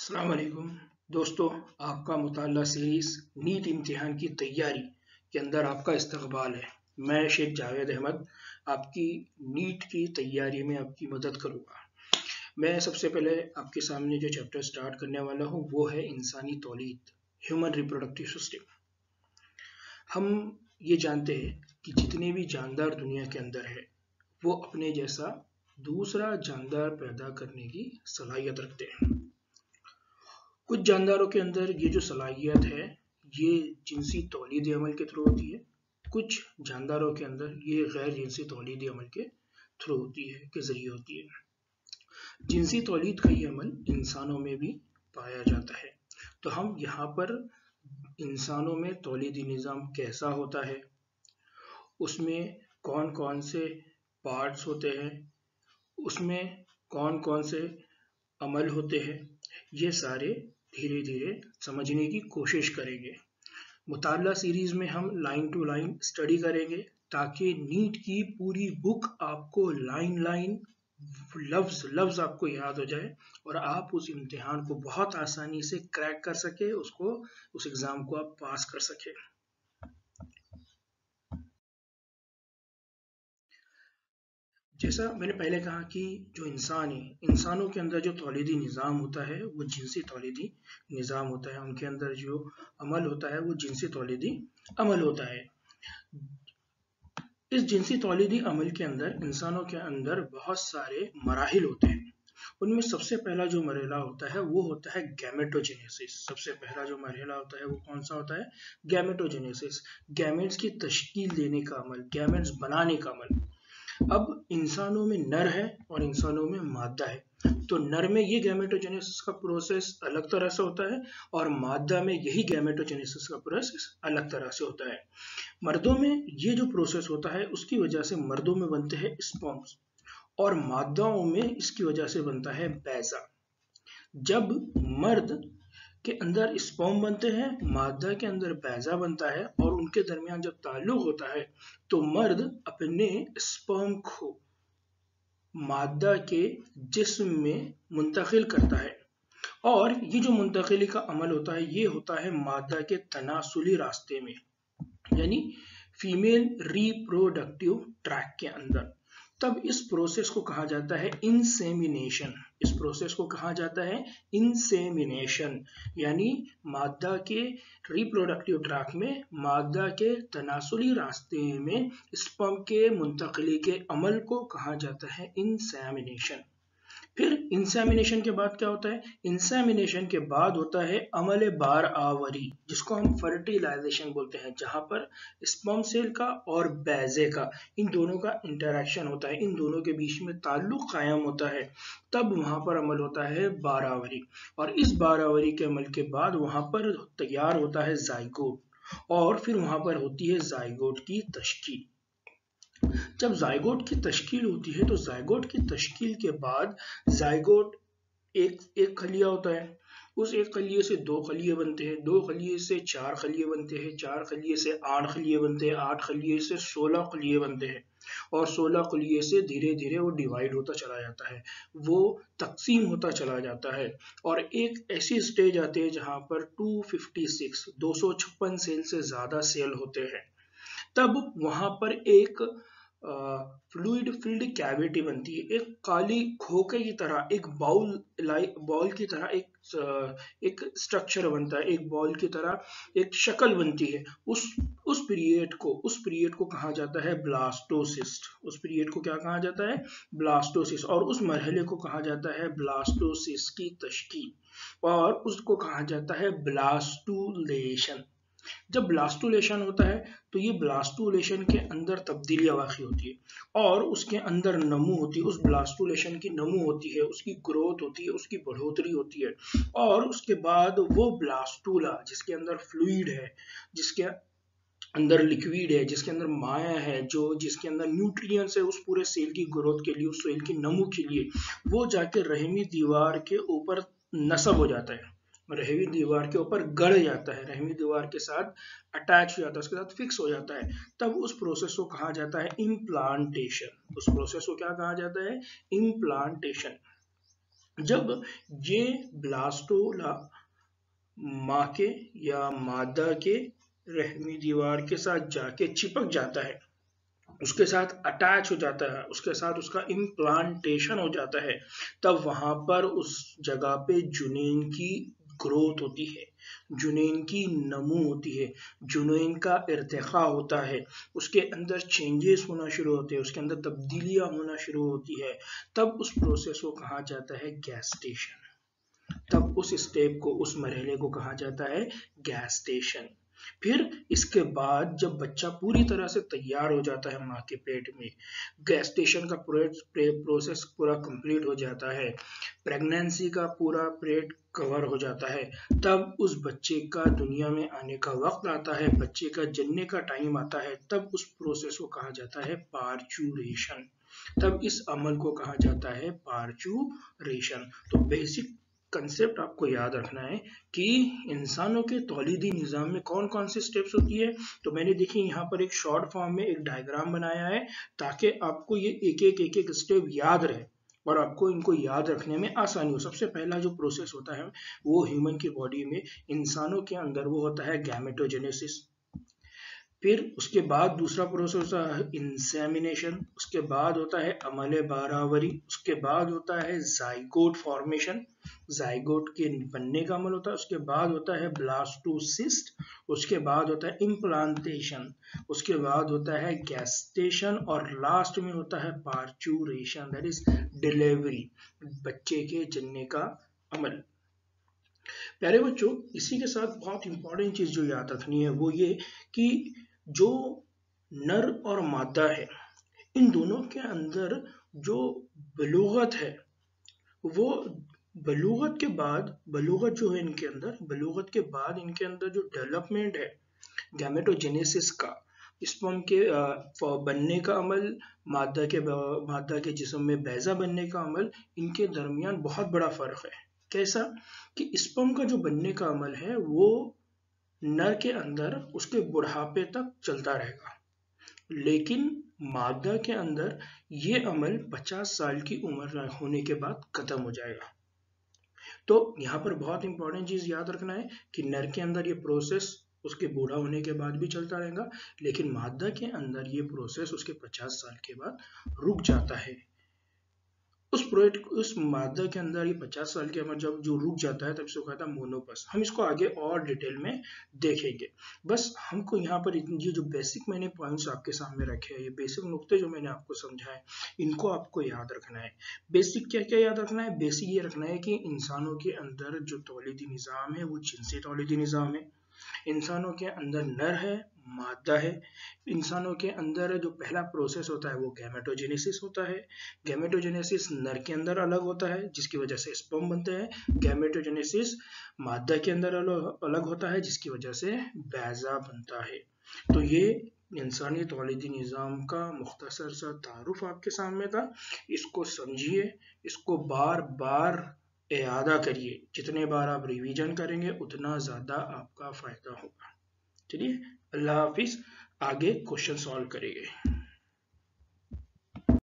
अस्सलाम वालेकुम दोस्तों, आपका मुताल्ला सीरीज नीट इम्तिहान की तैयारी के अंदर आपका इस्तकबाल है। मैं शेख जावेद अहमद आपकी नीट की तैयारी में आपकी मदद करूंगा। मैं सबसे पहले आपके सामने जो चैप्टर स्टार्ट करने वाला हूं वो है इंसानी तौलीद, ह्यूमन रिप्रोडक्टिव सिस्टम। हम ये जानते हैं कि जितने भी जानदार दुनिया के अंदर है वो अपने जैसा दूसरा जानदार पैदा करने की सलाहियत रखते हैं। कुछ जानदारों के अंदर ये जो सलाहियत है ये जिनसी तौलीदी अमल के थ्रू होती है, कुछ जानदारों के अंदर ये गैर जिनसी तौलीदी अमल के थ्रू होती है, के जरिए होती है। जिनसी तौलीद का ये अमल इंसानों में भी पाया जाता है। तो हम यहाँ पर इंसानों में तौलीदी निज़ाम कैसा होता है, उसमें कौन कौन से पार्ट्स होते हैं, उसमें कौन कौन से अमल होते हैं, ये सारे धीरे धीरे समझने की कोशिश करेंगे। मुताल्ला सीरीज में हम लाइन टू लाइन स्टडी करेंगे ताकि नीट की पूरी बुक आपको लाइन लाइन लफ्ज लफ्ज आपको याद हो जाए और आप उस इम्तिहान को बहुत आसानी से क्रैक कर सके, उस एग्जाम को आप पास कर सके। जैसा मैंने पहले कहा कि जो इंसान है, इंसानों के अंदर जो तौलीदी निज़ाम होता है वो जिनसी तौलीदी निज़ाम होता है। उनके अंदर जो अमल होता है वो जिनसी तौलीदी अमल होता है। इस जिनसी तौलीदी अमल के अंदर इंसानों के अंदर बहुत सारे मराहिल होते हैं। उनमें सबसे पहला जो मरहला होता है वो होता है गैमेटोजेनेसिस। सबसे पहला जो मरहला होता है वो कौन सा होता है? गैमेटोजेनेसिस। गैमेट्स की तश्कील देने का अमल, गैमेट्स बनाने का अमल। अब इंसानों में नर है और इंसानों में मादा है, तो नर में ये गैमेटोजेनेसिस का प्रोसेस अलग तरह से होता है और मादा में यही गैमेटोजेनेसिस का प्रोसेस अलग तरह से होता है। मर्दों में ये जो प्रोसेस होता है उसकी वजह से मर्दों में बनते हैं स्पर्म्स और मादाओं में इसकी वजह से बनता है बैजा। जब मर्द के अंदर स्पर्म बनते हैं, मादा के अंदर बैजा बनता है और उनके दरमियान जब ताल्लुक होता है तो मर्द अपने स्पर्म को मादा के जिस्म में मुंतकिल करता है और ये जो मुंतकिली का अमल होता है ये होता है मादा के तनासुली रास्ते में, यानी फीमेल रिप्रोडक्टिव ट्रैक के अंदर। तब इस प्रोसेस को कहा जाता है इंसेमिनेशन। इस प्रोसेस को कहा जाता है इंसेमिनेशन, यानी मादा के रिप्रोडक्टिव ट्रैक में मादा के तनासुली रास्ते में स्पर्म के मुंतकिली के अमल को कहा जाता है इंसेमिनेशन। फिर इंसेमिनेशन के बाद क्या होता है? इंसेमिनेशन के बाद होता है अमल बार आवरी, जिसको हम फर्टिलाइजेशन बोलते हैं, जहां पर स्पर्म सेल का और बैजे का, इन दोनों का इंटरेक्शन होता है, इन दोनों के बीच में ताल्लुक कायम होता है। तब वहां पर अमल होता है बारावरी और इस बारावरी के अमल के बाद वहां पर तैयार होता है जाइगोट और फिर वहां पर होती है जाइगोट की तश्कील। जब जाइगोट की तश्कील होती है तो जाइगोट की तश्कील के बाद जाइगोट एक खलिया होता है, उस एक खलिये से दो खलिये बनते हैं, दो खलिये से चार खलिये बनते हैं, चार खलिये से आठ खलिये बनते हैं, आठ खलिये से 16 खलिये बनते हैं और 16 खलिये से धीरे धीरे वो डिवाइड होता चला जाता है, वो तकसीम होता चला जाता है और एक ऐसी स्टेज आती है जहां पर 256 सेल से ज्यादा सेल होते हैं। तब वहां पर एक फ्लूइड फिल्ड कैविटी बनती है, एक काली खोखे की तरह, एक बॉल की तरह एक स्ट्रक्चर बनता है, एक बॉल की तरह एक शक्ल बनती है। उस पीरियड को कहा जाता है ब्लास्टोसिस्ट। उस पीरियड को क्या कहा जाता है? ब्लास्टोसिस। और उस मरहले को कहा जाता है ब्लास्टोसिस की तश्कील और उसको कहा जाता है ब्लास्टुलेशन। जब ब्लास्टुलेशन होता है तो ये ब्लास्टुलेशन के अंदर तब्दीलियां वाक़ई होती है और उसके अंदर नमू होती है, उस ब्लास्टुलेशन की नमू होती है, उसकी ग्रोथ होती है, उसकी बढ़ोतरी होती है और उसके बाद वो ब्लास्टुला जिसके अंदर फ्लूइड है, जिसके अंदर लिक्विड है, जिसके अंदर माया है, जिसके अंदर न्यूट्रिएंट्स है, उस पूरे सेल की ग्रोथ के लिए, उस सेल की नमू के लिए, वो जाके रहमी दीवार के ऊपर नस्ब हो जाता है, रहमी दीवार के ऊपर गड़ जाता है, रहमी दीवार के साथ अटैच हो जाता है, उसके साथ फिक्स हो जाता है। तब उस प्रोसेस को कहा जाता है इम्प्लांटेशन। उस प्रोसेस को क्या कहा जाता है? इम्प्लांटेशन। जब ये ब्लास्टोला माँ के या मादा के रहमी दीवार के साथ जाके चिपक जाता है, उसके साथ अटैच हो जाता है, उसके साथ उसका इम्प्लांटेशन हो जाता है, तब वहां पर उस जगह पे जुनीन की ग्रोथ होती है, जुनीन की नमू होती है, जुनीन का इर्तिखा होता है, उसके अंदर चेंजेस होना शुरू होते हैं, उसके अंदर तब्दीलियां होना शुरू होती है। तब उस प्रोसेस को कहा जाता है गैस्टेशन। तब उस स्टेप को, उस मरहले को कहा जाता है गैस्टेशन। फिर इसके बाद जब बच्चा पूरी तरह से तैयार हो जाता है माँ के पेट में, गैस्टेशन का प्रोसेस पूरा कंप्लीट हो जाता है, प्रेगनेंसी का पूरा पीरियड कवर हो जाता है, तब उस बच्चे का दुनिया में आने का वक्त आता है, बच्चे का जन्ने का टाइम आता है, तब उस प्रोसेस को कहा जाता है पार्चुरेशन। तब इस अमल को कहा जाता है पार्चुरेशन। तो बेसिक कंसेप्ट आपको याद रखना है कि इंसानों के तौलीदी निज़ाम में कौन कौन सी स्टेप्स होती है। तो मैंने देखिए यहाँ पर एक शॉर्ट फॉर्म में एक डायग्राम बनाया है ताकि आपको ये एक एक स्टेप याद रहे और आपको इनको याद रखने में आसानी हो। सबसे पहला जो प्रोसेस होता है वो ह्यूमन की बॉडी में, इंसानों के अंदर, वो होता है गैमेटोजेनेसिस। फिर उसके बाद दूसरा प्रोसेस होता है इंसेमिनेशन, उसके बाद होता है अमले बारावरी, उसके बाद होता है जाइगोट फॉर्मेशन, जाइगोट के बनने का अमल होता है, उसके बाद होता है ब्लास्टोसिस्ट, उसके बाद होता है इम्प्लांटेशन, उसके बाद होता है गैस्टेशन और लास्ट में होता है पार्चुरेशन, दैट इज डिलीवरी, बच्चे के जन्ने का अमल। प्यारे बच्चों, इसी के साथ बहुत इंपॉर्टेंट चीज जो याद रखनी है वो ये कि जो नर और मादा है, इन दोनों के अंदर जो बलूगत है, वो बलूगत के बाद, बलूगत जो है इनके अंदर, बलूगत के बाद इनके अंदर जो डेवलपमेंट है गैमेटोजेनेसिस का, स्पर्म के बनने का अमल, मादा के जिस्म में बैजा बनने का अमल, इनके दरमियान बहुत बड़ा फर्क है। कैसा कि स्पर्म का जो बनने का अमल है वो नर के अंदर उसके बुढ़ापे तक चलता रहेगा, लेकिन मादा के अंदर ये अमल 50 साल की उम्र होने के बाद खत्म हो जाएगा। तो यहाँ पर बहुत इंपॉर्टेंट चीज याद रखना है कि नर के अंदर ये प्रोसेस उसके बूढ़ा होने के बाद भी चलता रहेगा, लेकिन मादा के अंदर ये प्रोसेस उसके 50 साल के बाद रुक जाता है। उस मादा के अंदर ये 50 साल के अंदर जब जो रुक जाता है तब से कहता है मोनोपस। हम इसको आगे और डिटेल में देखेंगे। बस हमको यहाँ पर ये जो बेसिक मैंने पॉइंट्स आपके सामने रखे हैं, ये बेसिक नुक्ते जो मैंने आपको समझाए, इनको आपको याद रखना है। बेसिक क्या क्या याद रखना है? बेसिक ये रखना है कि इंसानों के अंदर जो तौलीदी निज़ाम है वो जिनसी तौलीदी निज़ाम है। इंसानों के अंदर नर है, मादा है। इंसानों के अंदर जो पहला प्रोसेस होता है वो गैमेटोजेनेसिस होता है। गैमेटोजेनेसिस नर के अंदर अलग होता है जिसकी वजह से स्पर्म बनते हैं। गैमेटोजेनेसिस मादा के अंदर अलग होता है जिसकी वजह से बैजा बनता है। तो ये इंसानी तौलीदी निज़ाम का मुख्तसर सा तारुफ आपके सामने था। इसको समझिए, इसको बार बार इयादा करिए, जितने बार आप रिवीजन करेंगे उतना ज़्यादा आपका फ़ायदा होगा। चलिए, अल्लाह हाफिज़। आगे क्वेश्चन सॉल्व करेंगे।